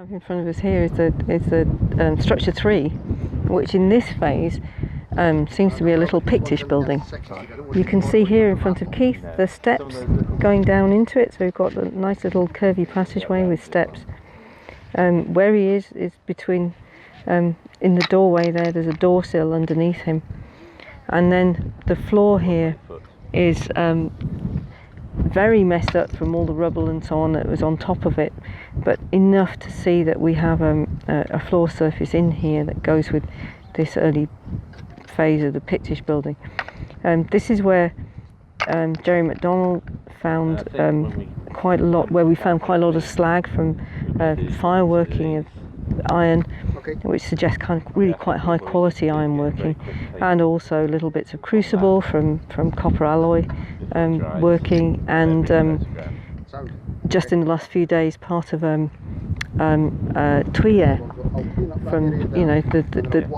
In front of us here is the structure 3, which in this phase seems to be a little Pictish building. You can see here in front of Keith the steps going down into it, so we've got a nice little curvy passageway with steps. Where he is between, in the doorway there's a door sill underneath him, and then the floor here is very messed up from all the rubble and so on that was on top of it, but enough to see that we have a floor surface in here that goes with this early phase of the Pictish building. This is where Jerry McDonald found quite a lot, where we found quite a lot of slag from fireworking of iron, which suggests kind of really quite high quality iron working, and also little bits of crucible from copper alloy working, and just in the last few days part of tuyere from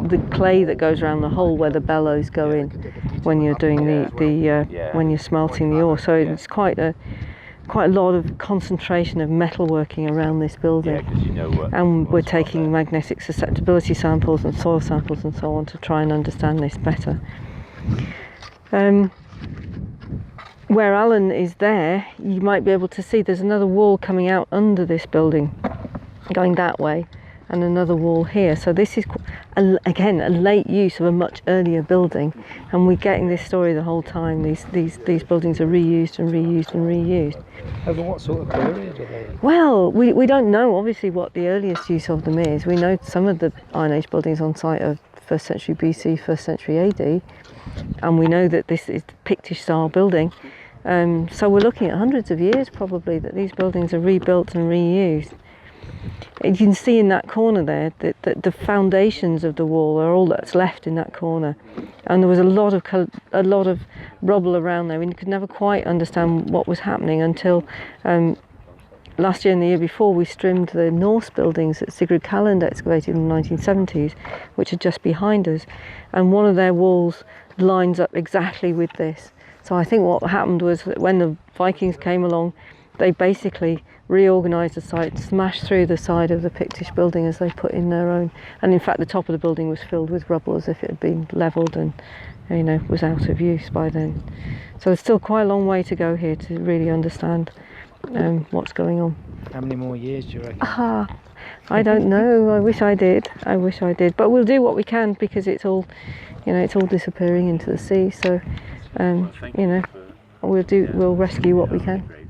the clay that goes around the hole where the bellows go in when you're doing when you're smelting the ore. So it's quite a lot of concentration of metalworking around this building, and we're taking magnetic susceptibility samples and soil samples and so on to try and understand this better. Where Alan is there, you might be able to see there's another wall coming out under this building going that way, and another wall here. So this is again a late use of a much earlier building, and we're getting this story the whole time. These buildings are reused and reused and reused. Over what sort of period are they? Well, we don't know obviously what the earliest use of them is. We know some of the Iron Age buildings on site are 1st century BC, 1st century AD, and we know that this is the Pictish style building. So we're looking at hundreds of years probably that these buildings are rebuilt and reused. You can see in that corner there that the foundations of the wall are all that's left in that corner, and there was a lot of rubble around there, and you could never quite understand what was happening until last year and the year before we streamed the Norse buildings that Sigrid Calland excavated in the 1970s, which are just behind us, and one of their walls lines up exactly with this. So I think what happened was that when the Vikings came along, they basically reorganised the site, smashed through the side of the Pictish building as they put in their own. And in fact, the top of the building was filled with rubble as if it had been levelled and, was out of use by then. So there's still quite a long way to go here to really understand what's going on. How many more years do you reckon? I don't know. I wish I did. But we'll do what we can, because it's all, it's all disappearing into the sea. So, we'll rescue what we can.